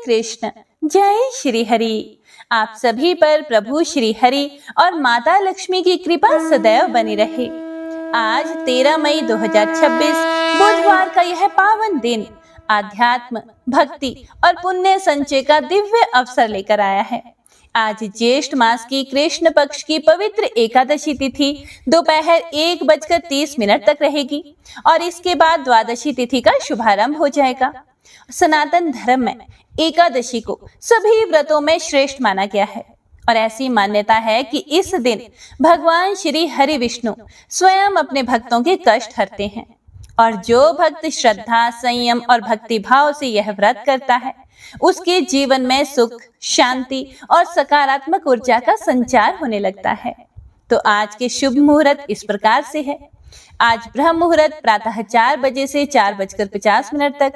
कृष्ण, जय श्री हरि। आप सभी पर प्रभु श्री हरि और माता लक्ष्मी की कृपा सदैव बनी रहे। आज 13 मई 2026 बुधवार का यह पावन दिन आध्यात्म, भक्ति और पुण्य संचय का दिव्य अवसर लेकर आया है। आज ज्येष्ठ मास की कृष्ण पक्ष की पवित्र एकादशी तिथि दोपहर 1:30 तक रहेगी और इसके बाद द्वादशी तिथि का शुभारंभ हो जाएगा। सनातन धर्म में एकादशी को सभी व्रतों में श्रेष्ठ माना गया है और ऐसी मान्यता है कि इस दिन भगवान श्री हरि विष्णु स्वयं अपने भक्तों के कष्ट हरते हैं और जो भक्त श्रद्धा, संयम और भक्ति भाव से यह व्रत करता है उसके जीवन में सुख, शांति और सकारात्मक ऊर्जा का संचार होने लगता है। तो आज के शुभ मुहूर्त इस प्रकार से है। आज ब्रह्म मुहूर्त प्रातः 4 बजे से 4:50 तक,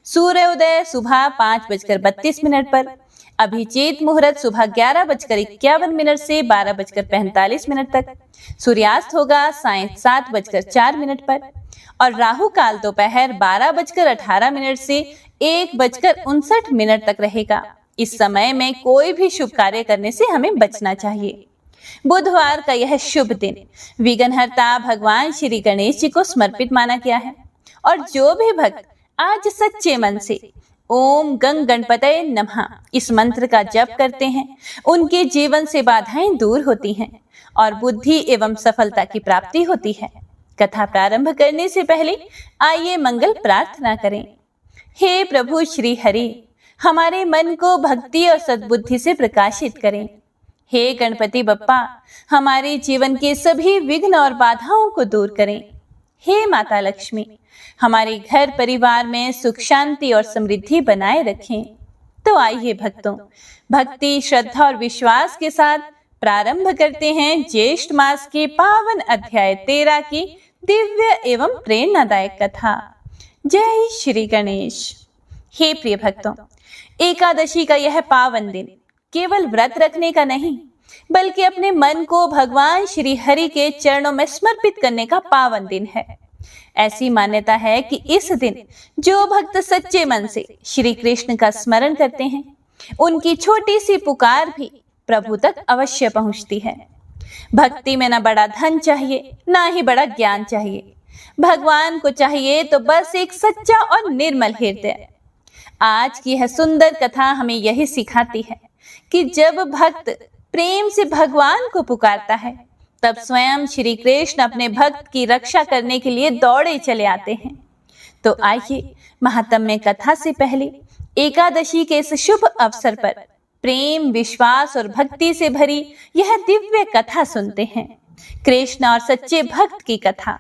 सूर्योदय सुबह 5:32 पर, अभिजीत मुहूर्त सुबह 11:51 से 12:45 तक, सूर्यास्त होगा सायं 7:04 पर और राहु काल दोपहर 12:18 से 1:59 तक रहेगा। इस समय में कोई भी शुभ कार्य करने से हमें बचना चाहिए। बुधवार का यह शुभ दिन विघ्नहर्ता भगवान श्री गणेश जी को समर्पित माना गया है और जो भी भक्त आज सच्चे मन से ओम गंग गणपतये नमः इस मंत्र का जप करते हैं उनके जीवन से बाधाएं दूर होती हैं और बुद्धि एवं सफलता की प्राप्ति होती है। कथा प्रारंभ करने से पहले आइए मंगल प्रार्थना करें। हे प्रभु श्री हरि, हमारे मन को भक्ति और सद्बुद्धि से प्रकाशित करें। हे गणपति बप्पा, हमारे जीवन के सभी विघ्न और बाधाओं को दूर करें। हे माता लक्ष्मी, हमारे घर परिवार में सुख, शांति और समृद्धि बनाए रखें। तो आइए भक्तों, भक्ति, श्रद्धा और विश्वास के साथ प्रारंभ करते हैं ज्येष्ठ मास के पावन अध्याय 13 की दिव्य एवं प्रेरणादायक कथा। जय श्री गणेश। हे प्रिय भक्तों, एकादशी का यह पावन दिन केवल व्रत रखने का नहीं बल्कि अपने मन को भगवान श्री हरि के चरणों में समर्पित करने का पावन दिन है। ऐसी मान्यता है कि इस दिन जो भक्त सच्चे मन से श्री कृष्ण का स्मरण करते हैं उनकी छोटी सी पुकार भी प्रभु तक अवश्य पहुंचती है। भक्ति में ना बड़ा धन चाहिए ना ही बड़ा ज्ञान चाहिए, भगवान को चाहिए तो बस एक सच्चा और निर्मल हृदय। आज की यह सुंदर कथा हमें यही सिखाती है कि जब भक्त प्रेम से भगवान को पुकारता है तब स्वयं श्री कृष्ण अपने भक्त की रक्षा करने के लिए दौड़े चले आते हैं। तो आइए महात्म्य कथा से पहले एकादशी के इस शुभ अवसर पर प्रेम, विश्वास और भक्ति से भरी यह दिव्य कथा सुनते हैं। कृष्ण और सच्चे भक्त की कथा।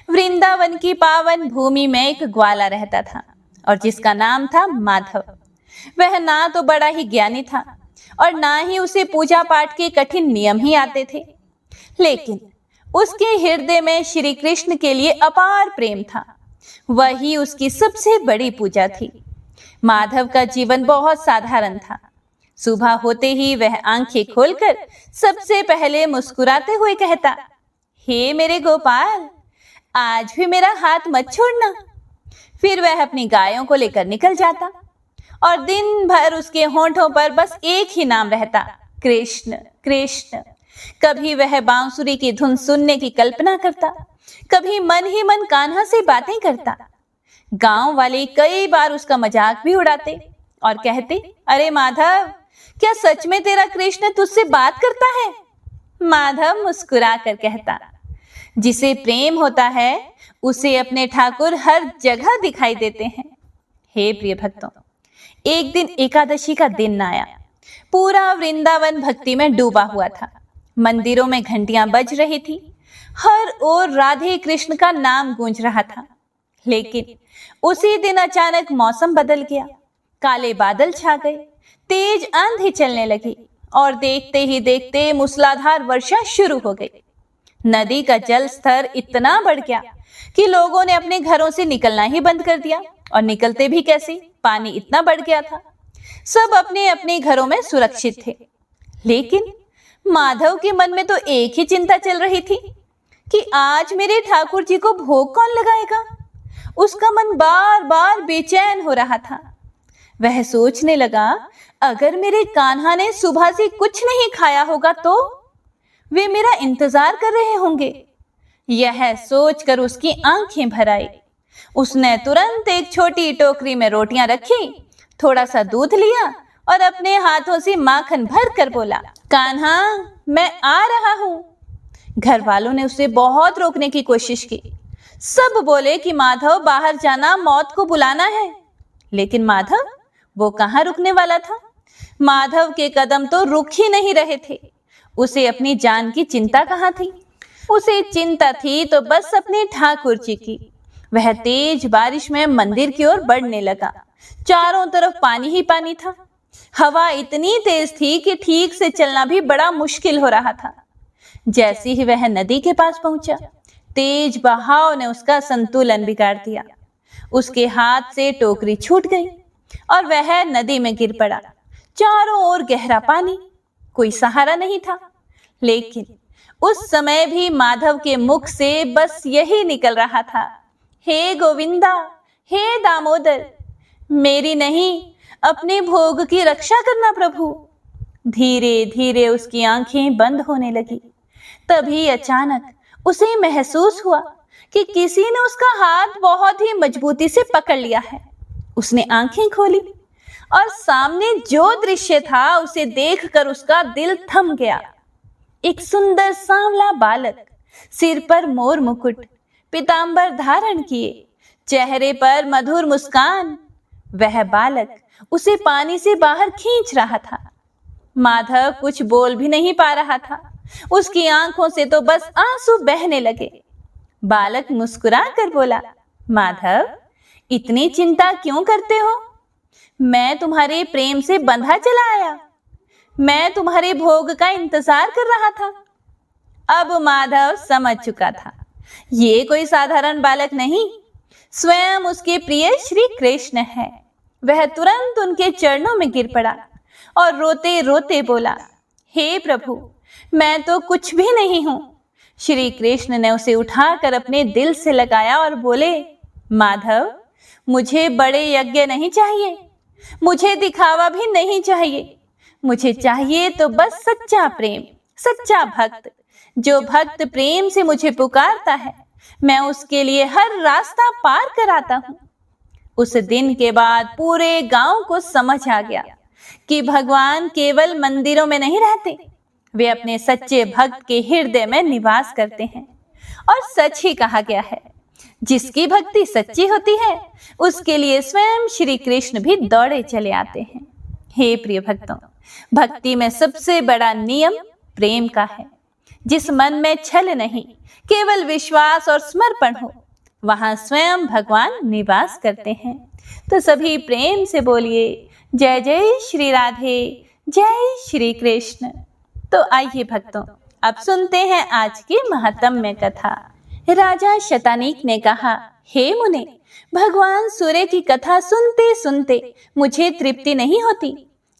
वृंदावन की पावन भूमि में एक ग्वाला रहता था और जिसका नाम था माधव। वह ना तो बड़ा ही ज्ञानी था और ना ही उसे पूजा पाठ के कठिन नियम ही आते थे, लेकिन उसके हृदय में श्री कृष्ण के लिए अपार प्रेम था। वही उसकी सबसे बड़ी पूजा थी। माधव का जीवन बहुत साधारण था। सुबह होते ही वह आंखें खोलकर सबसे पहले मुस्कुराते हुए कहता, हे मेरे गोपाल, आज भी मेरा हाथ मत छोड़ना। फिर वह अपनी गायों को लेकर निकल जाता और दिन भर उसके होंठों पर बस एक ही नाम रहता, कृष्ण कृष्ण। कभी वह बांसुरी की धुन सुनने की कल्पना करता, कभी मन ही मन कान्हा से बातें करता। गांव वाले कई बार उसका मजाक भी उड़ाते और कहते, अरे माधव, क्या सच में तेरा कृष्ण तुझसे बात करता है? माधव मुस्कुरा कर कहता, जिसे प्रेम होता है उसे अपने ठाकुर हर जगह दिखाई देते हैं। हे प्रिय भक्तों, एक दिन एकादशी का दिन आया। पूरा वृंदावन भक्ति में डूबा हुआ था। मंदिरों में घंटियां बज रही थी, हर ओर राधे कृष्ण का नाम गूंज रहा था। लेकिन उसी दिन अचानक मौसम बदल गया। काले बादल छा गए, तेज आंधी चलने लगी और देखते ही देखते मूसलाधार वर्षा शुरू हो गई। नदी का जल स्तर इतना बढ़ गया कि लोगों ने अपने घरों से निकलना ही बंद कर दिया और निकलते भी कैसे, पानी इतना बढ़ गया था। सब अपने अपने घरों में सुरक्षित थे, लेकिन माधव के मन में तो एक ही चिंता चल रही थी कि आज मेरे ठाकुर जी को भोग कौन लगाएगा। उसका मन बार बार बेचैन हो रहा था। वह सोचने लगा, अगर मेरे कान्हा ने सुबह से कुछ नहीं खाया होगा तो वे मेरा इंतजार कर रहे होंगे। यह सोचकर उसकी आंखें भर आई। उसने तुरंत एक छोटी टोकरी में रोटियां रखी, थोड़ा सा दूध लिया और अपने हाथों से माखन भर कर बोला, कान्हा, मैं आ रहा हूं। घर वालों ने उसे बहुत रोकने की कोशिश की। सब बोले कि माधव, बाहर जाना मौत को बुलाना है। लेकिन माधव, वो कहाँ रुकने वाला था। माधव के कदम तो रुक ही नहीं रहे थे। उसे अपनी जान की चिंता कहाँ थी। उसे चिंता थी तो बस अपने ठाकुर जी की। वह तेज बारिश में मंदिर की ओर बढ़ने लगा। चारों तरफ पानी ही पानी था। हवा इतनी तेज थी कि ठीक से चलना भी बड़ा मुश्किल हो रहा था। जैसे ही वह नदी के पास पहुंचा, तेज बहाव ने उसका संतुलन बिगाड़ दिया। उसके हाथ से टोकरी छूट गई और वह नदी में गिर पड़ा। चारों ओर गहरा पानी, कोई सहारा नहीं था। लेकिन उस समय भी माधव के मुख से बस यही निकल रहा था, हे गोविंदा, हे दामोदर, मेरी नहीं अपने भोग की रक्षा करना प्रभु। धीरे धीरे उसकी आंखें बंद होने लगी। तभी अचानक उसे महसूस हुआ कि किसी ने उसका हाथ बहुत ही मजबूती से पकड़ लिया है। उसने आंखें खोली और सामने जो दृश्य था उसे देखकर उसका दिल थम गया। एक सुंदर सांवला बालक, सिर पर मोर मुकुट, पीतांबर धारण किए, चेहरे पर मधुर मुस्कान। वह बालक उसे पानी से बाहर खींच रहा था। माधव कुछ बोल भी नहीं पा रहा था। उसकी आंखों से तो बस आंसू बहने लगे। बालक मुस्कुरा कर बोला, माधव, इतनी चिंता क्यों करते हो? मैं तुम्हारे प्रेम से बंधा चला आया। मैं तुम्हारे भोग का इंतजार कर रहा था। अब माधव समझ चुका था, ये कोई साधारण बालक नहीं, स्वयं उसके प्रिय श्री कृष्ण है। वह तुरंत उनके चरणों में गिर पड़ा और रोते रोते बोला, हे प्रभु, मैं तो कुछ भी नहीं हूं। श्री कृष्ण ने उसे उठाकर अपने दिल से लगाया और बोले, माधव, मुझे बड़े यज्ञ नहीं चाहिए, मुझे दिखावा भी नहीं चाहिए। मुझे चाहिए तो बस सच्चा प्रेम, सच्चा भक्त। जो भक्त प्रेम से मुझे पुकारता है, मैं उसके लिए हर रास्ता पार कराता हूं। उस दिन के बाद पूरे गांव को समझ आ गया कि भगवान केवल मंदिरों में नहीं रहते, वे अपने सच्चे भक्त के हृदय में निवास करते हैं। और सच ही कहा गया है, जिसकी भक्ति सच्ची होती है, उसके लिए स्वयं श्री कृष्ण भी दौड़े चले आते हैं। हे प्रिय भक्तों, भक्ति में सबसे बड़ा नियम प्रेम का है। जिस मन में छल नहीं, केवल विश्वास और समर्पण हो, वहां स्वयं भगवान निवास करते हैं। तो सभी प्रेम से बोलिए, जय जय श्री राधे, जय श्री कृष्ण। तो आइए भक्तों, अब सुनते हैं आज की महात्म्य कथा। राजा शतानीक ने कहा, हे मुने, भगवान सूर्य की कथा सुनते सुनते मुझे तृप्ति नहीं होती,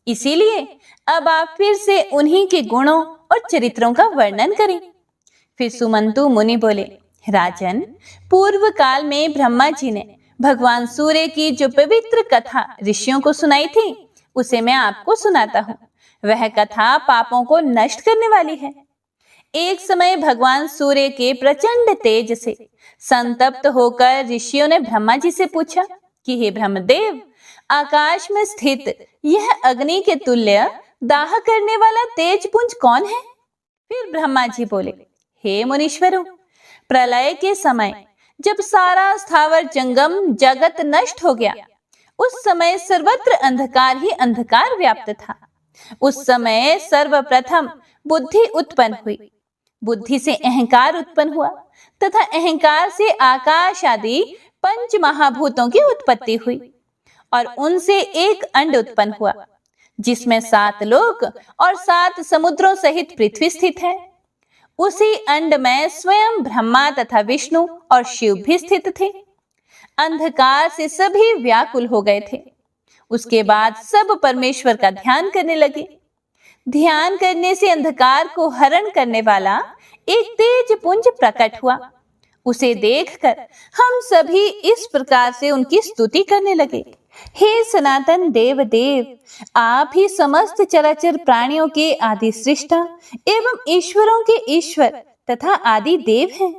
इसीलिए अब आप फिर से उन्हीं के गुणों और चरित्रों का वर्णन करें। फिर सुमंतु मुनि बोले, राजन, पूर्व काल में ब्रह्मा जी ने भगवान सूर्य की जो पवित्र कथा ऋषियों को सुनाई थी, उसे मैं आपको सुनाता हूँ। वह कथा पापों को नष्ट करने वाली है। एक समय भगवान सूर्य के प्रचंड तेज से संतप्त होकर ऋषियों ने ब्रह्मा जी से पूछा कि हे ब्रह्मदेव, आकाश में स्थित यह अग्नि के तुल्य दाह करने वाला तेज पुंज कौन है? फिर ब्रह्मा जी बोले, हे मुनीश्वरों, प्रलय के समय जब सारा स्थावर जंगम जगत नष्ट हो गया, उस समय सर्वत्र अंधकार ही अंधकार व्याप्त था। उस समय सर्वप्रथम बुद्धि उत्पन्न हुई, बुद्धि से अहंकार उत्पन्न हुआ तथा अहंकार से आकाश आदि पंच महाभूतों की उत्पत्ति हुई और उनसे एक अंड उत्पन्न हुआ, जिसमें 7 लोक और 7 समुद्रों सहित पृथ्वी स्थित है। उसी अंड में स्वयं ब्रह्मा तथा विष्णु और शिव भी स्थित थे। अंधकार से सभी व्याकुल हो गए थे। उसके बाद सब परमेश्वर का ध्यान करने लगे। ध्यान करने से अंधकार को हरण करने वाला एक तेज पुंज प्रकट हुआ। उसे देखकर हम सभी इस प्रकार से उनकी स्तुति करने लगे। हे सनातन देव देव, आप ही समस्त चराचर प्राणियों के आदि सृष्टा एवं ईश्वरों के ईश्वर तथा आदि देव हैं।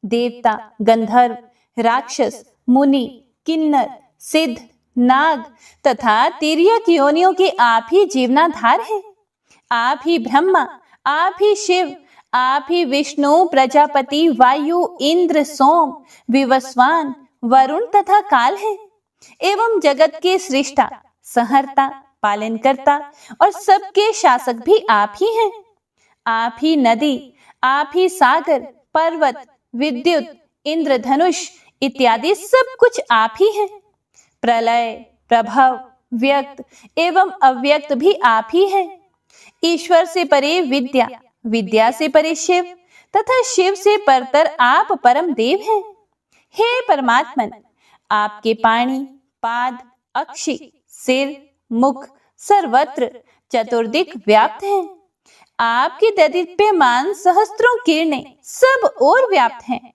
देवता, गंधर्व, राक्षस, मुनि, किन्नर, सिद्ध, नाग तथा तिर्यक योनियों के आप ही जीवनाधार हैं। आप ही ब्रह्मा, आप ही शिव, आप ही विष्णु, प्रजापति, वायु, इंद्र, सोम, विवस्वान, वरुण तथा काल हैं एवं जगत के सृष्टा, संहर्ता, पालनकर्ता और सबके शासक भी आप ही हैं। आप ही नदी, आप ही सागर, पर्वत, विद्युत, इंद्रधनुष इत्यादि सब कुछ आप ही हैं। प्रलय, प्रभव, व्यक्त एवं अव्यक्त भी आप ही हैं। ईश्वर से परे विद्या, विद्या से परे शिव तथा शिव से परतर आप परम देव हैं। हे परमात्मन, आपके पाणी, पाद, अक्षि, सिर, मुख सर्वत्र चतुर्दिक व्याप्त हैं। आपकी दैदीप्यमान सहस्त्रों किरणें सब ओर व्याप्त हैं।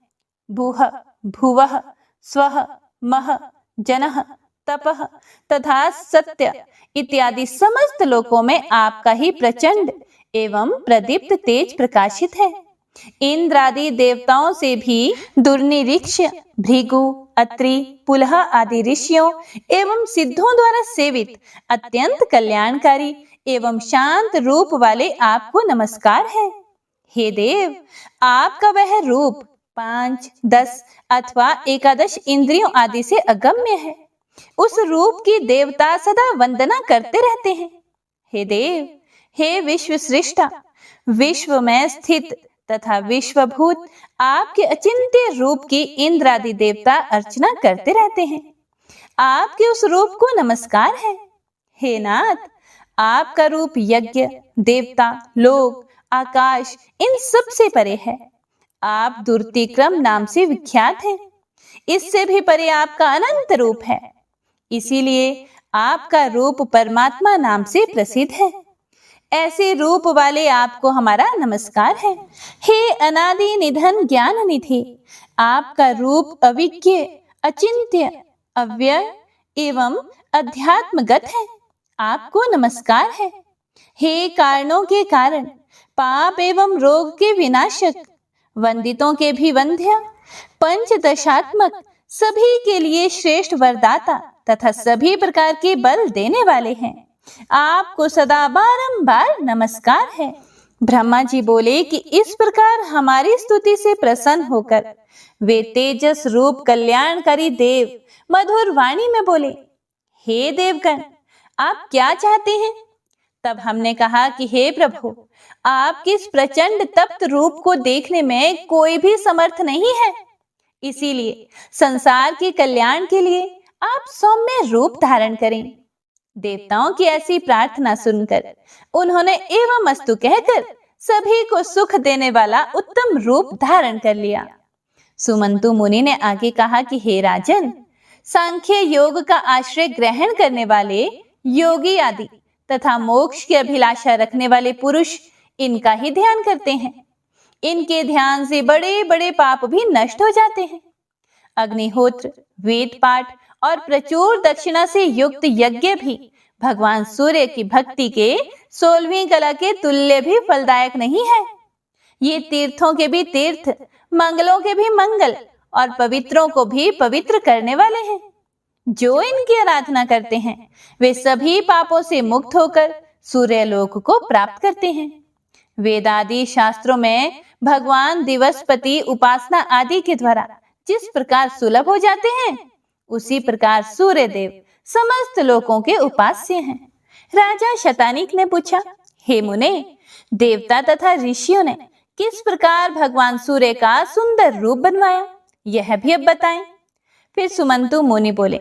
भूः, भुवः, स्वः, मः, जनः, तपः तथा सत्य इत्यादि समस्त लोकों में आपका ही प्रचंड एवं प्रदीप्त तेज प्रकाशित है। इंद्र आदि देवताओं से भी दुर्निरीक्ष भृगु, अत्रि, पुलह आदि ऋषियों एवं सिद्धों द्वारा सेवित अत्यंत कल्याणकारी एवं शांत रूप वाले आपको नमस्कार है। हे देव, आपका वह रूप 5, 10 अथवा 11 इंद्रियों आदि से अगम्य है। उस रूप की देवता सदा वंदना करते रहते हैं। हे देव, हे विश्व सृष्टा, विश्व में स्थित तथा विश्वभूत आपके अचिंत्य रूप की इंद्र आदि देवता अर्चना करते रहते हैं। आपके उस रूप को नमस्कार है। हे नाथ, आपका रूप यज्ञ, देवता, लोक, आकाश इन सब से परे है। आप दुर्तिक्रम नाम से विख्यात हैं। इससे भी परे आपका अनंत रूप है। इसीलिए आपका रूप परमात्मा नाम से प्रसिद्ध है। ऐसे रूप वाले आपको हमारा नमस्कार है। हे अनादि निधन ज्ञान निधि, आपका रूप अविज्ञ, अचिंत्य, अव्यय एवं अध्यात्मगत है। आपको नमस्कार है। हे कारणों के कारण, पाप एवं रोग के विनाशक, वंदितों के भी वंद्य, पंचदशात्मक, सभी के लिए श्रेष्ठ वरदाता तथा सभी प्रकार के बल देने वाले हैं। आपको सदा बारंबार नमस्कार है। ब्रह्मा जी बोले कि इस प्रकार हमारी स्तुति से प्रसन्न होकर वे तेजस रूप कल्याणकारी देव मधुर वाणी में बोले, हे देवगण, आप क्या चाहते हैं? तब हमने कहा कि हे प्रभु, आपके इस प्रचंड तप्त रूप को देखने में कोई भी समर्थ नहीं है। इसीलिए संसार के कल्याण के लिए आप सौम्य रूप धारण करें। देवताओं की ऐसी प्रार्थना सुनकर उन्होंने एवं अस्तु कहकर सभी को सुख देने वाला उत्तम रूप धारण कर लिया। सुमंतु मुनि ने आगे कहा कि हे राजन, सांख्य योग का आश्रय ग्रहण करने वाले योगी आदि तथा मोक्ष की अभिलाषा रखने वाले पुरुष इनका ही ध्यान करते हैं। इनके ध्यान से बड़े बड़े पाप भी नष्ट हो जाते हैं। अग्निहोत्र, वेद पाठ और प्रचुर दक्षिणा से युक्त यज्ञ भी भगवान सूर्य की भक्ति के 16वीं कला के तुल्य भी फलदायक नहीं है। ये तीर्थों के भी तीर्थ, मंगलों के भी मंगल और पवित्रों को भी पवित्र करने वाले हैं। जो इनकी आराधना करते हैं वे सभी पापों से मुक्त होकर सूर्यलोक को प्राप्त करते हैं। वेदादि शास्त्रों में भगवान दिवसपति उपासना आदि के द्वारा जिस प्रकार सुलभ हो जाते हैं, उसी प्रकार सूर्य देव समस्त लोकों के उपास्य हैं। राजा शतानीक ने पूछा, हे मुने, देवता तथा ऋषियों ने किस प्रकार भगवान सूर्य का सुंदर रूप बनवाया, यह भी अब बताएं। फिर सुमंतु मुनि बोले,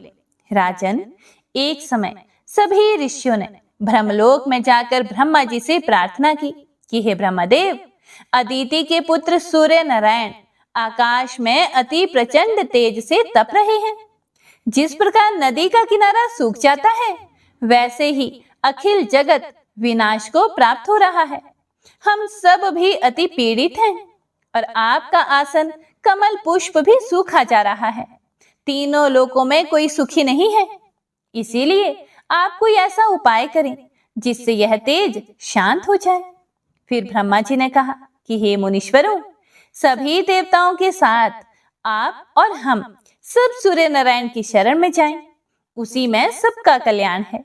राजन, एक समय सभी ऋषियों ने ब्रह्मलोक में जाकर ब्रह्मा जी से प्रार्थना की कि हे ब्रह्मदेव, अदिति के पुत्र सूर्य नारायण आकाश में अति प्रचंड तेज से तप रहे हैं। जिस प्रकार नदी का किनारा सूख जाता है, वैसे ही अखिल जगत विनाश को प्राप्त हो रहा है। हम सब भी अति पीड़ित हैं और आपका आसन कमल पुष्प भी सूखा जा रहा है। तीनों लोकों में कोई सुखी नहीं है। इसीलिए आप कोई ऐसा उपाय करें जिससे यह तेज शांत हो जाए। फिर ब्रह्मा जी ने कहा कि हे मुनीश्वरों, सभी देवताओं के साथ आप और हम सब सूर्य नारायण की शरण में जाएं, उसी में सबका कल्याण है।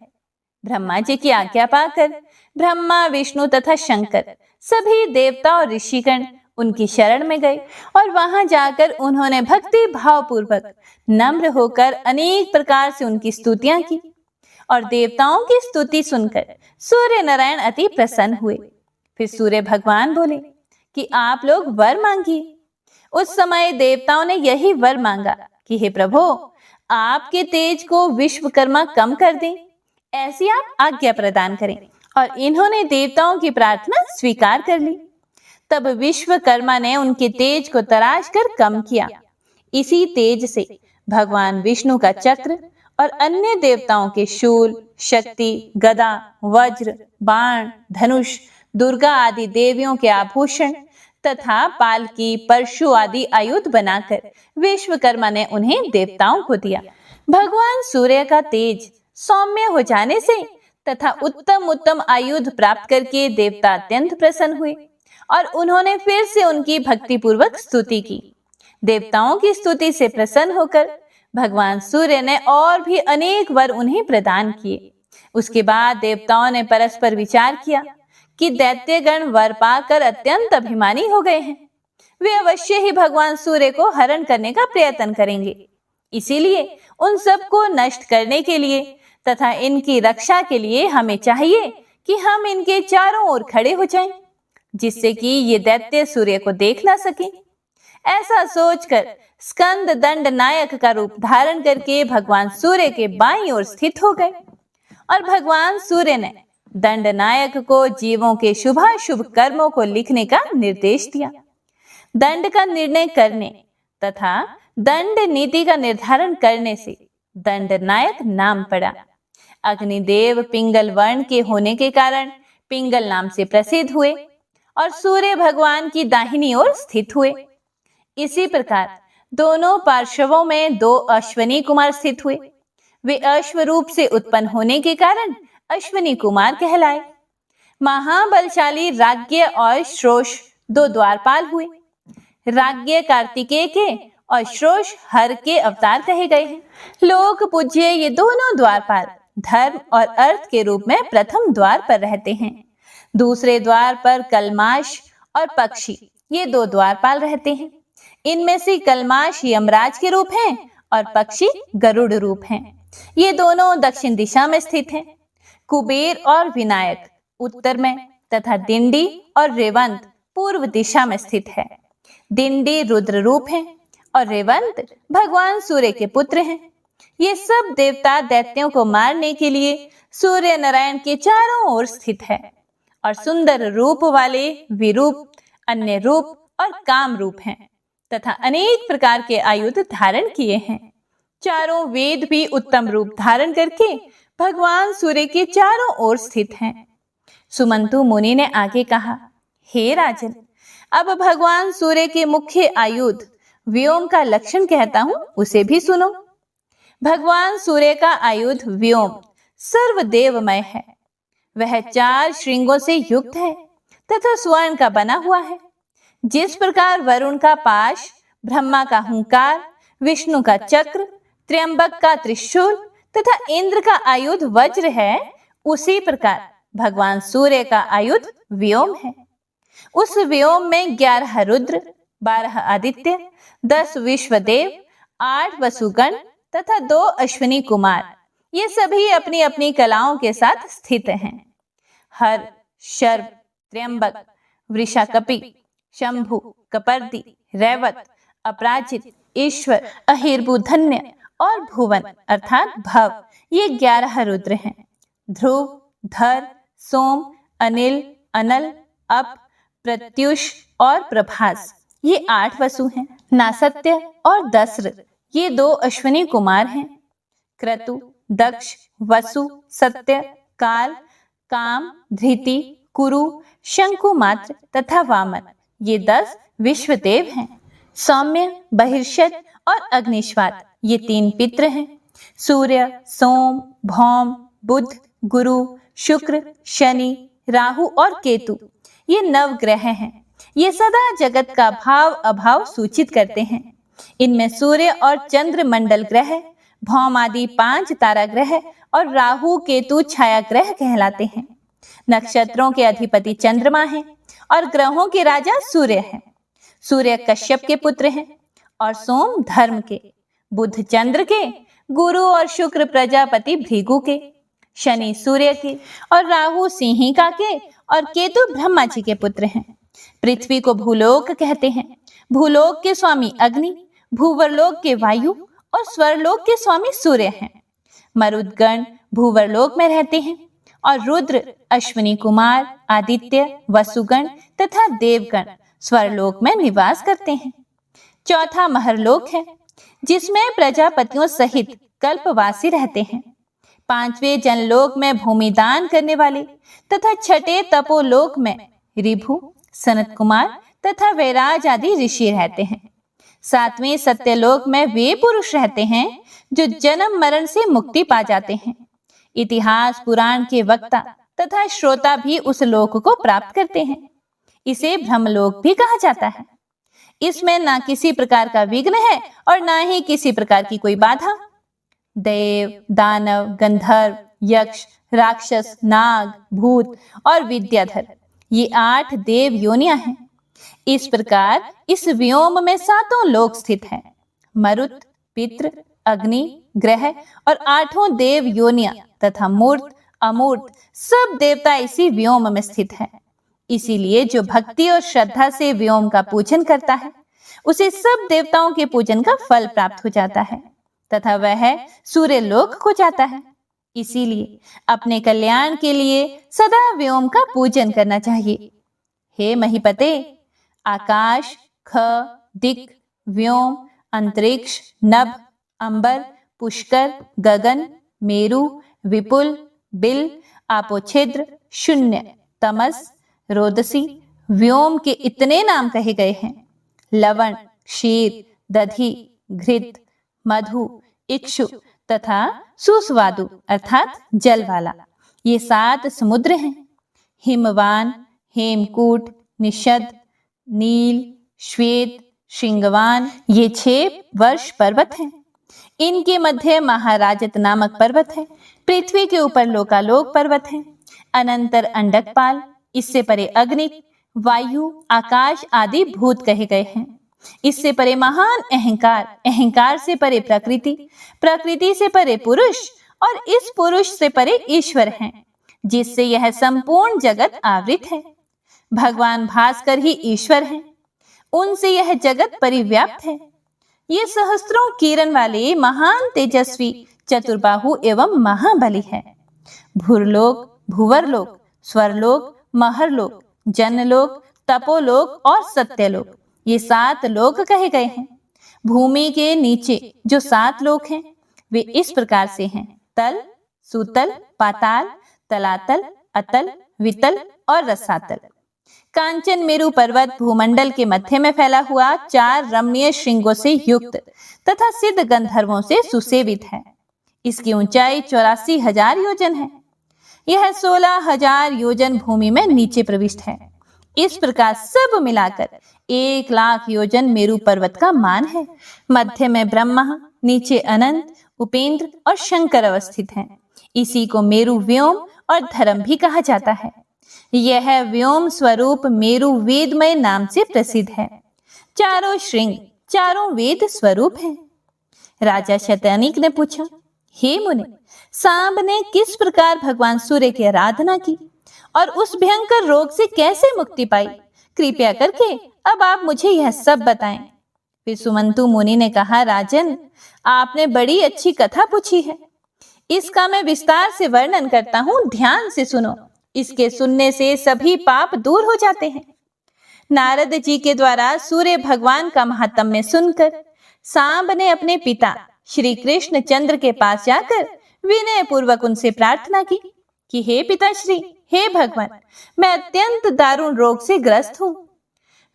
ब्रह्मा जी की आज्ञा पाकर ब्रह्मा, विष्णु तथा शंकर सभी देवता और ऋषिगण उनकी शरण में गए और वहां जाकर उन्होंने भक्ति भाव पूर्वक नम्र होकर अनेक प्रकार से उनकी स्तुतियां की। और देवताओं की स्तुति सुनकर सूर्य नारायण अति प्रसन्न हुए। फिर सूर्य भगवान बोले कि आप लोग वर मांगिए। उस समय देवताओं ने यही वर मांगा कि हे प्रभु, आपके तेज को विश्वकर्मा कम कर दें, ऐसी आप आज्ञा प्रदान करें। और इन्होंने देवताओं की प्रार्थना स्वीकार कर ली। तब विश्वकर्मा ने उनके तेज को तराश कर कम किया। इसी तेज से भगवान विष्णु का चक्र और अन्य देवताओं के शूल, शक्ति, गदा, वज्र, बाण, धनुष, दुर्गा आदि देवियों के आभूषण तथा पालकी, परशु आदि आयुध बनाकर विश्वकर्मा ने उन्हें देवताओं को दिया। भगवान सूर्य का तेज सौम्य हो जाने से तथा उत्तम उत्तम आयुध प्राप्त करके देवता अत्यंत प्रसन्न हुए और उन्होंने फिर से उनकी भक्ति पूर्वक स्तुति की। देवताओं की स्तुति से प्रसन्न होकर भगवान सूर्य ने और भी अनेक वर उन्हें प्रदान किए। उसके बाद देवताओं ने परस्पर विचार किया कि दैत्यगण वर पाकर अत्यंत अभिमानी हो गए हैं, वे अवश्य ही भगवान सूर्य को हरण करने का प्रयत्न करेंगे। इसीलिए उन सबको नष्ट करने के लिए तथा इनकी रक्षा के लिए हमें चाहिए कि हम इनके चारों ओर खड़े हो जाएं, जिससे कि ये दैत्य सूर्य को देख ना सके। ऐसा सोचकर स्कंद दंड नायक का रूप धारण करके भगवान सूर्य के बाईं ओर स्थित हो गए और भगवान सूर्य ने दंड नायक को जीवों के शुभाशुभ कर्मों को लिखने का निर्देश दिया। दंड का निर्णय करने तथा दंड नीति का निर्धारण करने से दंड नायक नाम पड़ा। अग्निदेव पिंगल वर्ण के होने के कारण पिंगल नाम से प्रसिद्ध हुए और सूर्य भगवान की दाहिनी ओर स्थित हुए। इसी प्रकार दोनों पार्श्वों में दो अश्वनी कुमार स्थित हुए। वे अश्व रूप से उत्पन्न होने के कारण अश्वनी कुमार कहलाए। महाबलशाली राज्ञ और श्रोष दो द्वारपाल हुए। राज्ञ कार्तिकेय के और श्रोष हर के अवतार कहे गए हैं। लोक पूज्य ये दोनों द्वारपाल धर्म और अर्थ के रूप में प्रथम द्वार पर रहते हैं। दूसरे द्वार पर कलमाश और पक्षी ये दो द्वारपाल रहते हैं। इनमें से कलमाश यमराज के रूप हैं और पक्षी गरुड़ रूप हैं। ये दोनों दक्षिण दिशा में स्थित हैं। कुबेर और विनायक उत्तर में तथा दिंडी और रेवंत पूर्व दिशा में स्थित है। दिंडी रुद्र रूप हैं और रेवंत भगवान सूर्य के पुत्र हैं। ये सब देवता दैत्यों को मारने के लिए सूर्य नारायण के चारों ओर स्थित है और सुंदर रूप वाले विरूप, अन्य रूप और काम रूप हैं तथा अनेक प्रकार के आयुध धारण किए हैं। चारों वेद भी उत्तम रूप धारण करके भगवान सूर्य के चारों ओर स्थित हैं। सुमंतु मुनि ने आगे कहा, हे राजन, अब भगवान सूर्य के मुख्य आयुध व्योम का लक्षण कहता हूं, उसे भी सुनो। भगवान सूर्य का आयुध व्योम सर्वदेवमय है। वह 4 श्रृंगों से युक्त है तथा स्वर्ण का बना हुआ है। जिस प्रकार वरुण का पाश, ब्रह्मा का हुंकार, विष्णु का चक्र, त्र्यंबक का त्रिशूल तथा इंद्र का आयुध वज्र है, उसी प्रकार भगवान सूर्य का आयुध व्योम है। उस व्योम में 11 रुद्र, 12 आदित्य, 10 विश्वदेव, 8 वसुगण तथा 2 अश्विनी कुमार, ये सभी अपनी अपनी कलाओं के साथ स्थित हैं। हर, शर्व, त्र्यंबक, वृषाकपि, शंभु, कपर्दी, रैवत, अपराजित, ईश्वर, अहिर्बुधन्य और भुवन अर्थात भव, ये 11 रुद्र हैं। ध्रुव, धर, सोम, अनिल, अनल, अप, प्रत्युष और प्रभास, ये 8 वसु हैं। नासत्य और दस्र, ये 2 अश्विनी कुमार हैं। क्रतु, दक्ष, वसु, सत्य, काल, काम, धृति, कुरु, शंकुमात्र तथा वामन, ये 10 विश्वदेव हैं। सौम्य, बहिर्षद और अग्निश्वात, ये 3 पितृ हैं। सूर्य, सोम, भौम, बुध, गुरु, शुक्र, शनि, राहु और केतु ये नवग्रह हैं। ये सदा जगत का भाव अभाव सूचित करते हैं। इनमें सूर्य और चंद्र मंडल ग्रह, भौम आदि 5 तारा ग्रह और राहु केतु छाया ग्रह कहलाते हैं। नक्षत्रों के अधिपति चंद्रमा हैं और ग्रहों के राजा सूर्य हैं। सूर्य कश्यप के पुत्र हैं और सोम धर्म के, बुध चंद्र के, गुरु और शुक्र प्रजापति भृगु के, शनि सूर्य के और राहु सिंहिका के और केतु ब्रह्मा जी के पुत्र हैं। पृथ्वी को भूलोक कहते हैं। भूलोक के स्वामी अग्नि, भूवरलोक के वायु और स्वरलोक के स्वामी सूर्य हैं। मरुदगण भूवरलोक में रहते हैं और रुद्र, अश्विनी कुमार, आदित्य, वसुगण तथा देवगण स्वरलोक में निवास करते हैं। चौथा महरलोक है जिसमें प्रजापतियों सहित कल्पवासी रहते हैं। पांचवें जनलोक में भूमिदान करने वाले तथा छठे तपोलोक में ऋभु, सनत कुमार तथा वैराज आदि ऋषि रहते हैं। सातवें सत्यलोक में वे पुरुष रहते हैं जो जन्म मरण से मुक्ति पा जाते हैं। इतिहास पुराण के वक्ता तथा श्रोता भी उस लोक को प्राप्त करते हैं। इसे ब्रह्मलोक भी कहा जाता है। इसमें ना किसी प्रकार का विघ्न है और ना ही किसी प्रकार की कोई बाधा। देव, दानव, गंधर्व, यक्ष, राक्षस, नाग, भूत और विद्याधर ये 8 देव योनियां हैं। इस प्रकार इस व्योम में 7 लोक स्थित हैं। मरुत, पितृ, अग्नि, ग्रह और 8 देव योनियां तथा मूर्त, अमूर्त सब देवता इसी व्योम में स्थित हैं। इसीलिए जो भक्ति और श्रद्धा से व्योम का पूजन करता है उसे सब देवताओं के पूजन का फल प्राप्त हो जाता है तथा वह सूर्य लोक को जाता है। इसीलिए अपने कल्याण के लिए सदा व्योम का पूजन करना चाहिए। हे महीपते, आकाश, ख, दिक्, व्योम, अंतरिक्ष, नभ, अंबर, पुष्कर, गगन, मेरु, विपुल, बिल, आपोछिद्र, शून्य, तमस, रोदसी, व्योम के इतने नाम कहे गए हैं। लवण, क्षीर, दधि, घृत, मधु, इक्षु तथा सुस्वादु अर्थात जल वाला ये 7 समुद्र हैं। हिमवान, हेमकूट, निषद, नील, श्वेत, श्रृंगवान ये 6 वर्ष पर्वत हैं। इनके मध्य महाराजत नामक पर्वत है। पृथ्वी के ऊपर लोकालोक पर्वत है। अनंतर अंडकपाल, इससे परे अग्नि, वायु, आकाश आदि भूत कहे गए हैं। इससे परे महान अहंकार, अहंकार से परे प्रकृति, प्रकृति से परे पुरुष और इस पुरुष से परे ईश्वर हैं, जिससे यह संपूर्ण जगत आवृत है। भगवान भास्कर ही ईश्वर हैं, उनसे यह जगत परिव्याप्त है। ये सहस्त्रों किरण वाले महान तेजस्वी चतुर्बाहु एवं महाबली है। भूरलोक, भूवरलोक, स्वरलोक, महरलोक, जनलोक, तपोलोक और सत्यलोक ये 7 लोक कहे गए हैं। भूमि के नीचे जो 7 लोक हैं वे इस प्रकार से हैं: तल, सुतल, पाताल, तलातल, अतल, वितल और रसातल। कांचन मेरु पर्वत भूमंडल के मध्य में फैला हुआ 4 रमणीय श्रृंगों से युक्त तथा सिद्ध गंधर्वों से सुसेवित है। इसकी ऊंचाई 84,000 योजन है। यह 16,000 योजन भूमि में नीचे प्रविष्ट है। इस प्रकार सब मिलाकर 1,00,000 योजन मेरु पर्वत का मान है। मध्य में ब्रह्मा, नीचे अनंत, उपेंद्र और शंकर अवस्थित हैं। इसी को मेरु व्योम और धर्म भी कहा जाता है। यह व्योम स्वरूप मेरु वेदमय नाम से प्रसिद्ध है। चारों श्रृंग चारों वेद स्वरूप हैं। राजा शतनीक ने पूछा, हे मुने, सांब ने किस प्रकार भगवान सूर्य की आराधना की और उस भयंकर रोग से कैसे मुक्ति पाई? कृपया करके अब आप मुझे यह सब बताएं। फिर सुमंतु मुनि ने कहा, राजन, आपने बड़ी अच्छी कथा पूछी है। इसका मैं विस्तार से वर्णन करता हूँ, ध्यान से सुनो। इसके सुनने से सभी पाप दूर हो जाते हैं। नारद जी के द्वारा सूर्य भगवान का महात्म्य सुनकर सांब ने अपने पिता श्री कृष्ण चंद्र के पास जाकर विनय पूर्वक उनसे प्रार्थना की कि हे पिताश्री, हे भगवान, मैं अत्यंत दारुण रोग से ग्रस्त हूँ।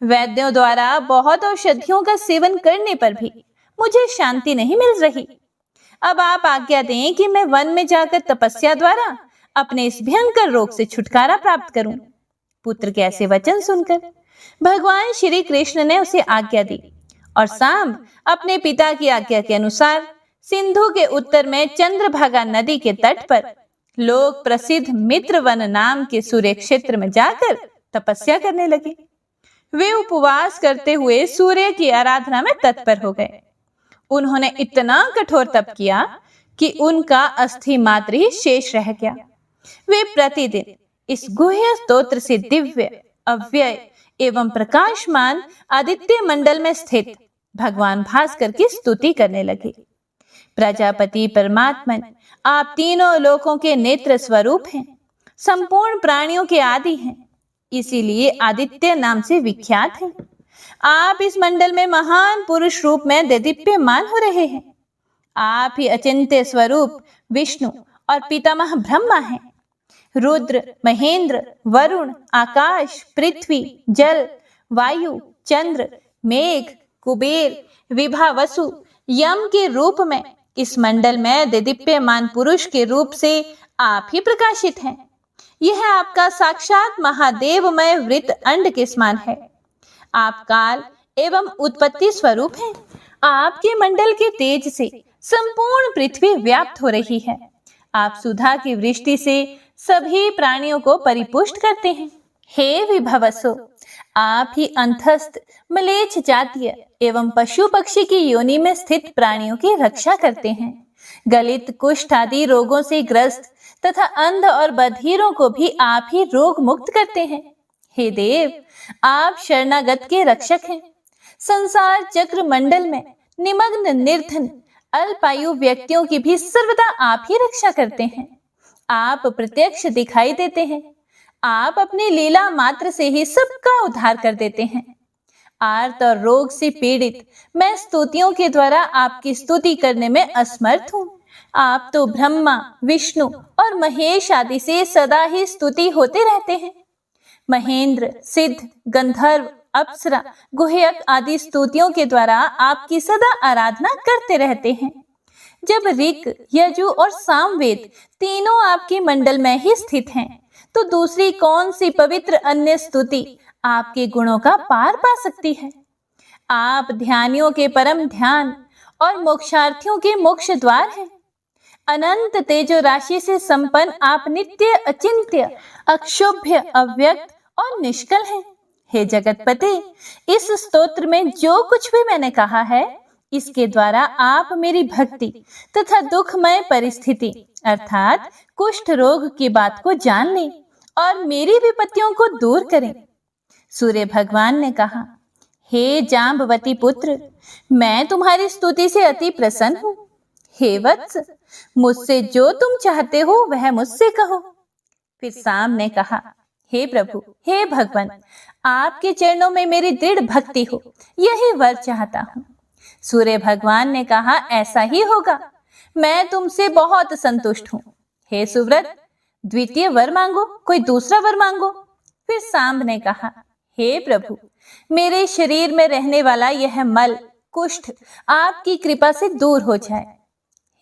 वैद्यों द्वारा बहुत औषधियों का सेवन करने पर भी मुझे शांति नहीं मिल रही। अब आप आज्ञा दें कि मैं वन में जाकर तपस्या द्वारा अपने इस भयंकर रोग से छुटकारा प्राप्त करूं। पुत्र के ऐसे वचन सुनकर भगवान श्री कृष्ण ने उसे आज्ञा दी और सांब अपने पिता की आज्ञा के अनुसार सिंधु के उत्तर में चंद्रभागा नदी के तट पर लोक प्रसिद्ध मित्रवन नाम के सूर्य क्षेत्र में जाकर तपस्या करने लगे। वे उपवास करते हुए सूर्य की आराधना में तत्पर हो गए। उन्होंने इतना कठोर तप किया कि उनका अस्थि मात्र ही शेष रह गया। वे प्रतिदिन इस गुह्य स्तोत्र से दिव्य, अव्यय एवं प्रकाशमान आदित्य मंडल में स्थित भगवान भास्कर की स्तुति करने लगे। प्रजापति परमात्मन, आप तीनों लोकों के नेत्र स्वरूप हैं, संपूर्ण प्राणियों के आदि हैं, इसीलिए आदित्य नाम से विख्यात हैं। आप इस मंडल में महान पुरुष रूप में देदीप्यमान हो रहे हैं। आप ही अचिंत्य स्वरूप विष्णु और पितामह ब्रह्मा हैं। रुद्र, महेंद्र, वरुण, आकाश, पृथ्वी, जल, वायु, चंद्र, मेघ, कुबेर, विभा, वसु, यम के रूप में इस मंडल में देदीप्यमान पुरुष के रूप से आप ही प्रकाशित हैं। यह आपका साक्षात महादेवमय वृत्त अंड के समान है। आप काल एवं उत्पत्ति स्वरूप हैं। आपके मंडल के तेज से संपूर्ण पृथ्वी व्याप्त हो रही है। आप सुधा की वृष्टि से सभी प्राणियों को परिपुष्ट करते हैं। हे विभवसो, आप ही अंतस्थ मलेच्छ जातीय एवं पशु पक्षी की योनि में स्थित प्राणियों की रक्षा करते हैं। गलित, कुष्ठ आदि रोगों से ग्रस्त तथा अंध और बधिरों को भी आप ही रोग मुक्त करते हैं। हे देव, आप शरणागत के रक्षक हैं। संसार चक्र मंडल में निमग्न निर्धन अल्पायु व्यक्तियों की भी सर्वदा आप ही रक्षा करते हैं। आप प्रत्यक्ष दिखाई देते हैं। आप अपनी लीला मात्र से ही सबका उद्धार कर देते हैं। आर्त और रोग से पीड़ित मैं स्तुतियों के द्वारा आपकी स्तुति करने में असमर्थ हूँ। आप तो ब्रह्मा, विष्णु और महेश आदि से सदा ही स्तुति होते रहते हैं। महेंद्र, सिद्ध, गंधर्व, अप्सरा, गुह्यक आदि स्तुतियों के द्वारा आपकी सदा आराधना करते रहते हैं। जब ऋक, यजु और सामवेद तीनों आपके मंडल में ही स्थित हैं, तो दूसरी कौन सी पवित्र अन्य स्तुति आपके गुणों का पार पा सकती है। आप ध्यानियों के परम ध्यान और मोक्षार्थियों के मोक्ष द्वार हैं। अनंत तेजो राशि से संपन्न आप नित्य, अचिंत्य, अक्षोभ्य, अव्यक्त और निष्कल हैं। हे जगतपते, इस स्तोत्र में जो कुछ भी मैंने कहा है, इसके द्वारा आप मेरी भक्ति तथा दुखमय परिस्थिति अर्थात कुष्ठ रोग की बात को जान लें और मेरी विपत्तियों को दूर करें। सूर्य भगवान ने कहा, हे जांबवती पुत्र, मैं तुम्हारी स्तुति से अति प्रसन्न हूँ। हे वत्स, मुझसे जो तुम चाहते हो वह मुझसे कहो। फिर सांब ने कहा, हे प्रभु, हे भगवान, आपके चरणों में मेरी दृढ़ भक्ति हो, यही वर चाहता हूँ। सूर्य भगवान ने कहा, ऐसा ही होगा, मैं तुमसे बहुत संतुष्ट हूँ। हे सुव्रत, द्वितीय वर मांगो, कोई दूसरा वर मांगो। फिर सांब ने कहा, हे प्रभु, मेरे शरीर में रहने वाला यह मल, कुष्ठ आपकी कृपा से दूर हो जाए।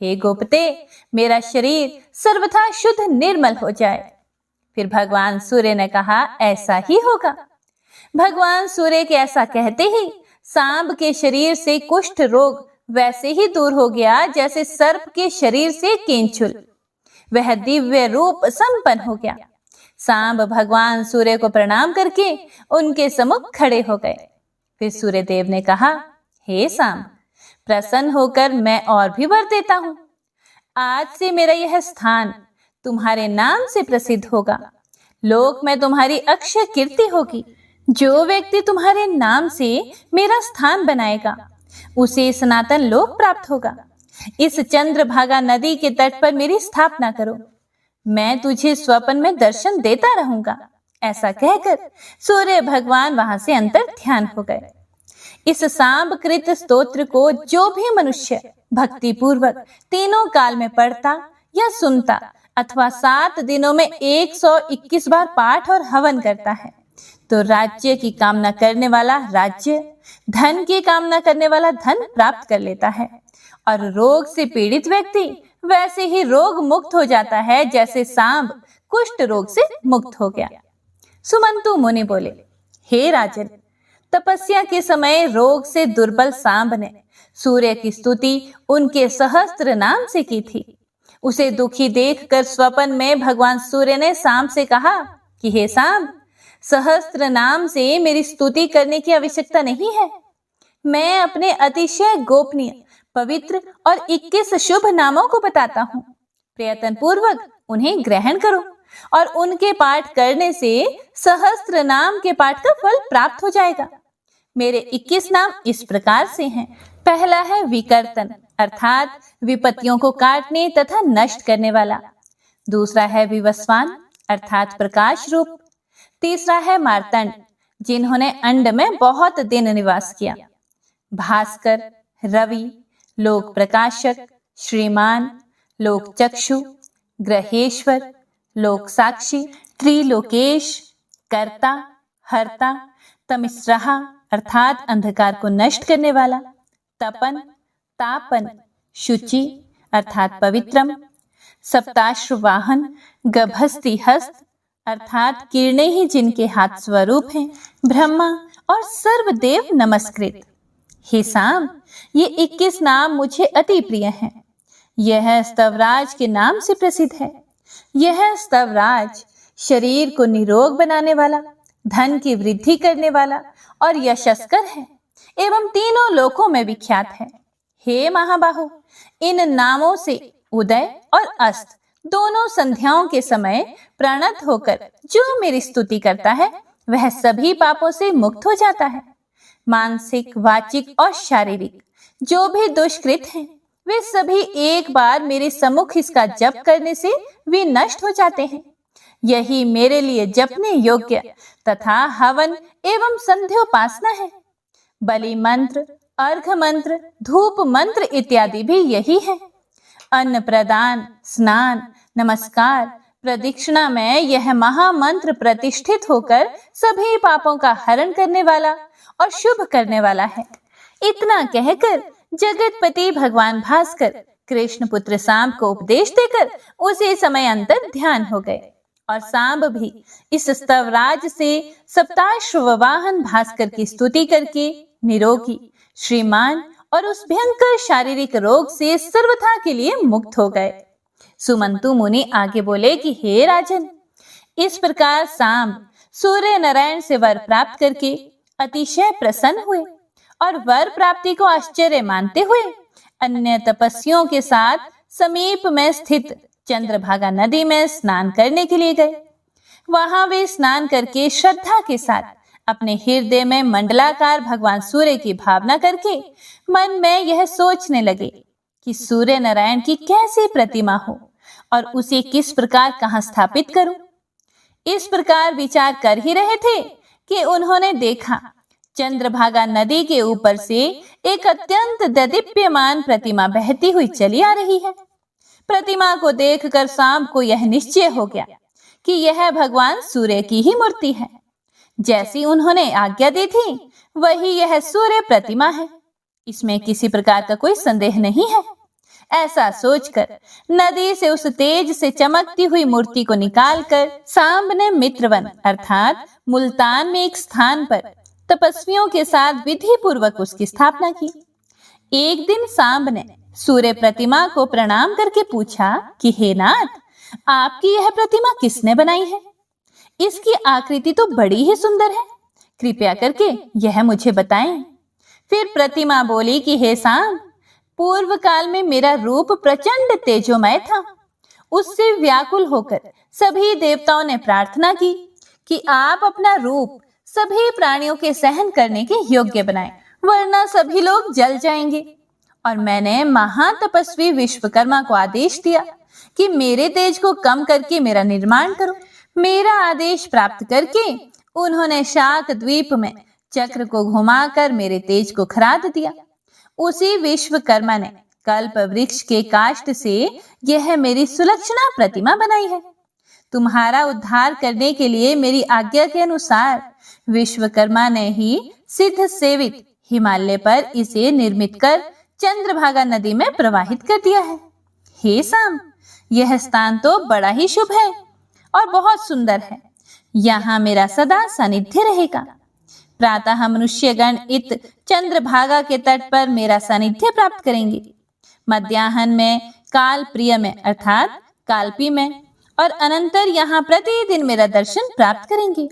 हे गोपते, मेरा शरीर सर्वथा शुद्ध निर्मल हो जाए। फिर भगवान सूर्य ने कहा, ऐसा ही होगा। भगवान सूर्य के ऐसा कहते ही सांब के शरीर से कुष्ठ रोग वैसे ही दूर हो गया जैसे सर्प के शरीर से केंचुल। वह दिव्य रूप संपन्न हो गया। सांब भगवान सूर्य को प्रणाम करके उनके सम्मुख खड़े हो गए। फिर सूर्य देव ने कहा, हे सांब, प्रसन्न होकर मैं और भी वर देता हूँ। आज से मेरा यह स्थान तुम्हारे नाम से प्रसिद्ध होगा। लोक में तुम्हारी अक्षय कीर्ति होगी। जो व्यक्ति तुम्हारे नाम से मेरा स्थान बनाएगा, उसे सनातन लोक प्राप्त होगा। इस चंद्रभागा नदी के तट पर मेरी स्थापना करो, मैं तुझे स्वप्न में दर्शन देता रहूंगा। ऐसा कहकर सूर्य भगवान वहां से अंतर ध्यान हो गए। इस सांब कृत स्तोत्र को जो भी मनुष्य भक्ति पूर्वक तीनों काल में पढ़ता या सुनता अथवा 7 दिनों में 121 बार पाठ और हवन करता है, तो राज्य की कामना करने वाला राज्य, धन की कामना करने वाला धन प्राप्त कर लेता है और रोग से पीड़ित व्यक्ति वैसे ही रोग मुक्त हो जाता है जैसे सांब कुष्ठ रोग से मुक्त हो गया। सुमंतु मुनि बोले, हे राजन, तपस्या के समय रोग से दुर्बल सांब ने सूर्य की स्तुति उनके सहस्त्र नाम से की थी। उसे दुखी देखकर स्वप्न में भगवान सूर्य ने सांब से कहा कि हे सांब, सहस्त्र नाम से मेरी स्तुति करने की आवश्यकता नहीं है। मैं अपने अतिशय गोपनीय, पवित्र और 21 शुभ नामों को बताता हूँ। प्रयत्न पूर्वक उन्हें ग्रहण करो और उनके पाठ करने से सहस्त्र नाम के पाठ का फल प्राप्त हो जाएगा। मेरे 21 नाम इस प्रकार से हैं। पहला है विकर्तन, अर्थात विपत्तियों को काटने तथा नष्ट करने वाला। दूसरा है विवस्वान, अर्थात प्रकाश रूप। तीसरा है मार्तंड, जिन्होंने अंड में बहुत दिन निवास किया। भास्कर, रवि, लोक प्रकाशक, श्रीमान, लोक चक्षु, ग्रहेश्वर, लोक साक्षी, त्रिलोकेश, कर्ता, हर्ता, तमिस्रहा, अर्थात अंधकार को नष्ट करने वाला। तपन, तापन, शुचि, अर्थात पवित्रम, सप्ताश्रुवाहन, गभस्ति हस्त, अर्थात किरणें ही जिनके हाथ स्वरूप हैं, ब्रह्मा और सर्वदेव नमस्कृत। हे सांब, ये 21 नाम मुझे अति प्रिय हैं। यह स्तवराज के नाम से प्रसिद्ध है। यह स्तवराज शरीर को निरोग बनाने वाला, धन की वृद्धि करने वाला और यशस्कर है एवं तीनों लोकों में विख्यात है। हे महाबाहु, इन नामों से उदय और अस्त दोनों संध्याओं के समय प्रणत होकर जो मेरी स्तुति करता है वह सभी पापों से मुक्त हो जाता है। मानसिक, वाचिक और शारीरिक जो भी दुष्कृत हैं वे सभी एक बार मेरे सम्मुख इसका जप करने से विनष्ट हो जाते हैं। यही मेरे लिए जपने योग्य तथा हवन एवं संध्योपासना है। बलि मंत्र, अर्घ मंत्र, धूप मंत्र इत्यादि भी यही है। अन्न प्रदान, स्नान, नमस्कार, प्रदक्षिणा में यह महामंत्र प्रतिष्ठित होकर सभी पापों का हरण करने वाला और शुभ करने वाला है। इतना कहकर जगतपति भगवान भास्कर कृष्ण पुत्र सांब को उपदेश देकर उसी समय अंतर ध्यान हो गए और सांब भी इस स्तवराज से सप्ताश्ववाहन भास्कर की स्तुति करके निरोगी, श्रीमान और उस भयंकर शारीरिक रोग से सर्वथा के लिए मुक्त हो गए। सुमंतु मुनि आगे बोले कि हे राजन, इस प्रकार सांब सूर्य नारायण से वर प्राप्त करके अतिशय प्रसन्न हुए और वर प्राप्ति को आश्चर्य मानते हुए अन्य तपस्वियों के साथ समीप में स्थित चंद्रभागा नदी में स्नान करने के लिए गए। वहां वे स्नान करके श्रद्धा के साथ अपने हृदय में मंडलाकार भगवान सूर्य की भावना करके मन में यह सोचने लगे कि सूर्य नारायण की कैसी प्रतिमा हो और उसे किस प्रकार कहां स्थापित करूं। इस प्रकार विचार कर ही रहे थे कि उन्होंने देखा चंद्रभागा नदी के ऊपर से एक अत्यंत दैदीप्यमान प्रतिमा बहती हुई चली आ रही है। प्रतिमा को देखकर सांब को यह निश्चय हो गया कि यह भगवान सूर्य की ही मूर्ति है। जैसी उन्होंने आज्ञा दी थी वही यह सूर्य प्रतिमा है, इसमें किसी प्रकार का कोई संदेह नहीं है। ऐसा सोचकर नदी से उस तेज से चमकती हुई मूर्ति को निकालकर सांब ने मित्रवन अर्थात मुल्तान में एक स्थान पर तपस्वियों के साथ विधि पूर्वक उसकी स्थापना की। एक दिन सांब ने सूर्य प्रतिमा को प्रणाम करके पूछा कि हे नाथ, आपकी यह प्रतिमा किसने बनाई है? इसकी आकृति तो बड़ी ही सुंदर है, कृपया करके यह मुझे बताएं। फिर प्रतिमा बोली कि हे सांब, पूर्व काल में मेरा रूप प्रचंड तेजोमय था। उससे व्याकुल होकर सभी देवताओं ने प्रार्थना की कि आप अपना रूप सभी प्राणियों के सहन करने के योग्य बनाएं, वरना सभी लोग जल जाएंगे। और मैंने महातपस्वी विश्वकर्मा को आदेश दिया कि मेरे तेज को कम करके मेरा निर्माण करो। मेरा आदेश प्राप्त करके उन्होंने शाक द्वीप में चक्र को घुमाकर मेरे तेज को खराद दिया। उसी विश्वकर्मा ने कल्प वृक्ष के काष्ठ से यह मेरी सुलक्षणा प्रतिमा बनाई है। तुम्हारा उद्धार करने के लिए मेरी आज्ञा के अनुसार विश्वकर्मा ने ही सिद्ध सेवित हिमालय पर इसे निर्मित कर चंद्रभागा नदी में प्रवाहित कर दिया है। हे शाम, यह स्थान तो बड़ा ही शुभ है और बहुत सुंदर है। यहाँ मेरा सदा सानिध्य रहेगा। प्रातः मनुष्यगण इत चंद्रभागा के तट पर मेरा सानिध्य प्राप्त करेंगे। मध्याह्न में काल प्रिय में अर्थात कालपी में और अनंतर यहाँ प्रतिदिन मेरा दर्शन प्राप्त करेंगे।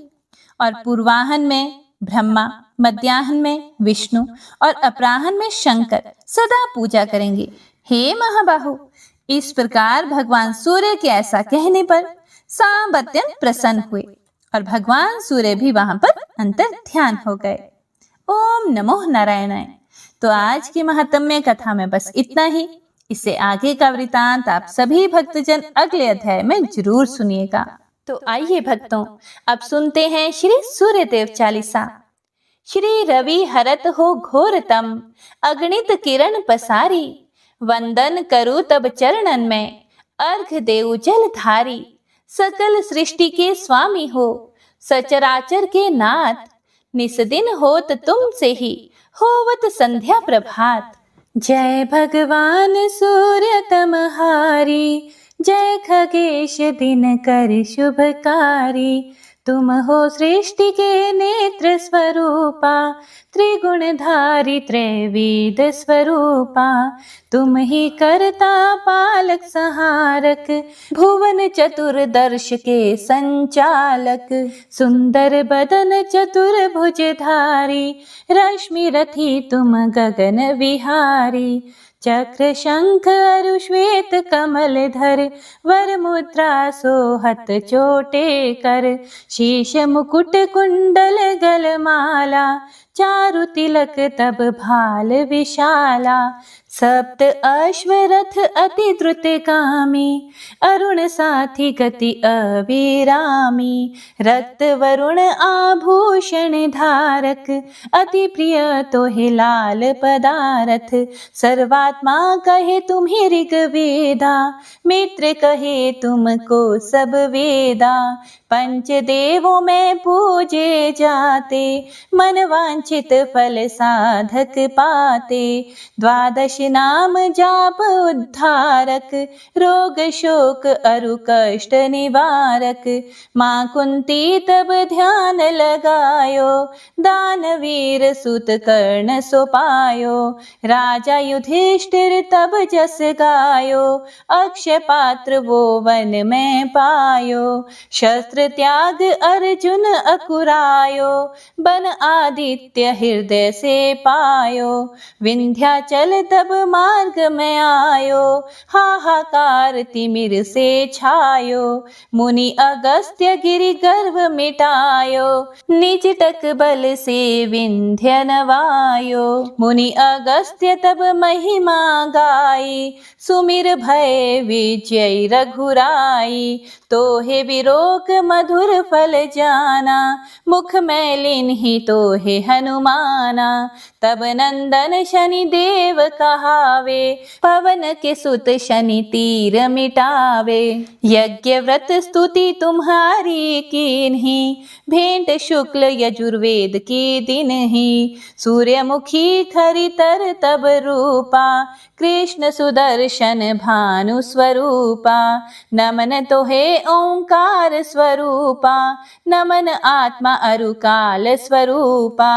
और पूर्वाहन में ब्रह्मा, मध्याह्न में विष्णु और अपराह्न में शंकर सदा पूजा करेंगे। हे महाबाहु, इस प्रकार भगवान सूर्य के ऐसा कहने पर सांब अत्यंत प्रसन्न हुए और भगवान सूर्य भी वहां पर अंतर ध्यान हो गए। ओम नमो नारायणाय। तो आज की महात्म्य कथा में बस इतना ही। इससे आगे का वृतांत आप सभी भक्तजन अगले अध्याय में जरूर सुनिएगा। तो आइए भक्तों, अब सुनते हैं श्री सूर्यदेव चालीसा। श्री रवि हरत हो घोरतम, अगणित किरण पसारी, वंदन करु तब चरणन में, अर्घ देउ जलधारी। सकल सृष्टि के स्वामी हो, सचराचर के नाथ, निस्दिन होत तुमसे ही, होवत संध्या प्रभात। जय भगवान सूर्य तमहारी, जय खगेश दिनकर शुभकारी। तुम हो सृष्टि के नेत्र स्वरूपा, त्रिगुणधारी त्रैवेद स्वरूपा। तुम ही करता पालक संहारक, भुवन चतुर्दर्श के संचालक। सुंदर बदन चतुर्भुजधारी, रश्मि रथी तुम गगन विहारी। चक्र शंख अरु श्वेत कमल धर, वर मुद्रा सोहत चोटे कर। शीश मुकुट कुंडल गलमाला, चारु तिलक तब भाल विशाला। सप्त अश्वरथ अति द्रुतगामी, अरुण साथी गति अविरामी। रक्त वरुण आभूषण धारक, अति प्रिय तोहे लाल पदारथ। सर्वात्मा कहे तुम्हें ऋग्वेदा, मित्र कहे तुमको सब वेदा। पंच देवों में पूजे जाते, मन वांछित फल साधक पाते। द्वादश नाम जाप उद्धारक, रोग शोक अरु कष्ट निवारक। माँ कुंती तब ध्यान लगायो, दानवीर सुत कर्ण सो पायो। राजा युधिष्ठिर तब जस गायो, अक्षय पात्र वो वन में पायो। शस्त्र त्याग अर्जुन अकुरायो, बन आदित्य हृदय से पायो। विंध्याचल तब मार्ग में आयो, हाहाकार तिमिर से छायो। मुनि अगस्त्य गिरि गर्व मिटायो, निज टक बल से विंध्य नवायो। मुनि अगस्त्य तब महिमा गाई, सुमिर भय विजय रघुराई। तोहे विरोक मधुर फल जाना, मुख मैलिन ही तोहे हनुमाना। तब नंदन शनि देव कहावे, पवन के सुत शनि तीर मिटावे। यज्ञ व्रत स्तुति तुम्हारी कीन्ही, भेंट शुक्ल यजुर्वेद की दिन ही। सूर्यमुखी खरितर तब रूपा, कृष्ण सुदर्शन भानु स्वरूपा। नमन तोहे ओंकार स्वरूपा, नमन आत्मा अरु काल स्वरूपा।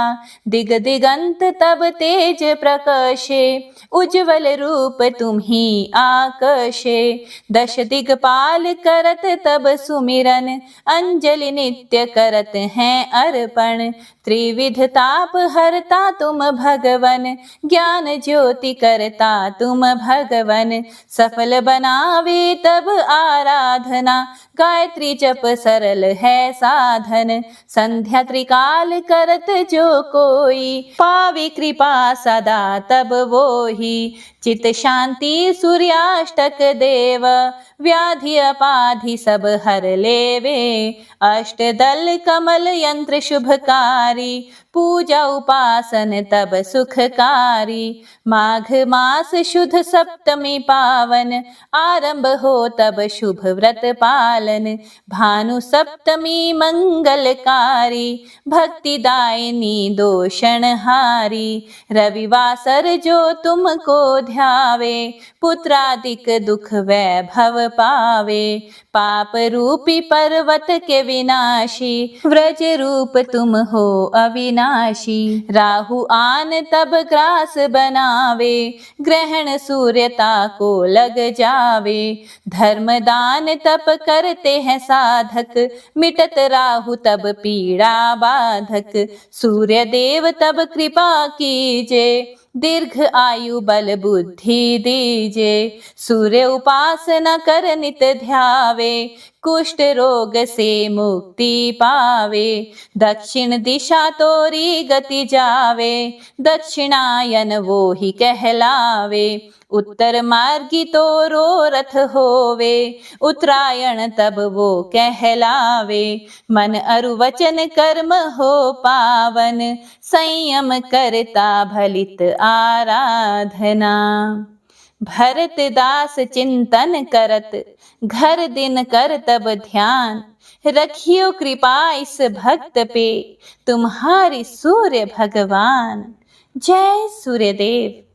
दिग दिगंत तब तेज प्रकाशे, उज्ज्वल रूप तुम ही आकाशे। दश दिगपाल करत तब सुमिरन, अंजलि नित्य करत हैं अर्पण। त्रिविध ताप हरता तुम भगवन, ज्ञान ज्योति करता तुम भगवन। सफल बनावे तब आराधना, गायत्री जप सरल है साधन। संध्या त्रिकाल करत जो कोई, पावे कृपा सदा तब वो ही। चित शांति सूर्याष्टक देव, व्याधि अपाधि सब हर लेवे। अष्टदल कमल यंत्र शुभकारी, पूजा उपासन तब सुखकारी। माघ मास शुद्ध सप्तमी पावन, आरंभ हो तब शुभ व्रत पालन। भानु सप्तमी मंगलकारी, भक्ति दायिनी दोषण हारी। रविवासर जो तुमको ध्यावे, पुत्रादिक दुख वैभव पावे। पाप रूपी पर्वत के विनाशी, व्रज रूप तुम हो अविनाशी। राहु आन तब ग्रास बनावे, ग्रहण सूर्यता को लग जावे। धर्म दान तप करते हैं साधक, मिटत राहु तब पीड़ा बाधक। सूर्य देव तब कृपा कीजे, दीर्घ आयु बल बुद्धि दीजे। सूर्य उपासना कर नित ध्यावे, कुष्ठ रोग से मुक्ति पावे। दक्षिण दिशा तोरी गति जावे, दक्षिणायन वो ही कहलावे। उत्तर मार्गी तोरो रथ होवे, उत्तरायण तब वो कहलावे। मन अरु वचन कर्म हो पावन, संयम करता भलित आराधना। भरत दास चिंतन करत, घर दिन कर तब ध्यान। रखियो कृपा इस भक्त पे, तुम्हारी सूर्य भगवान। जय सूर्यदेव।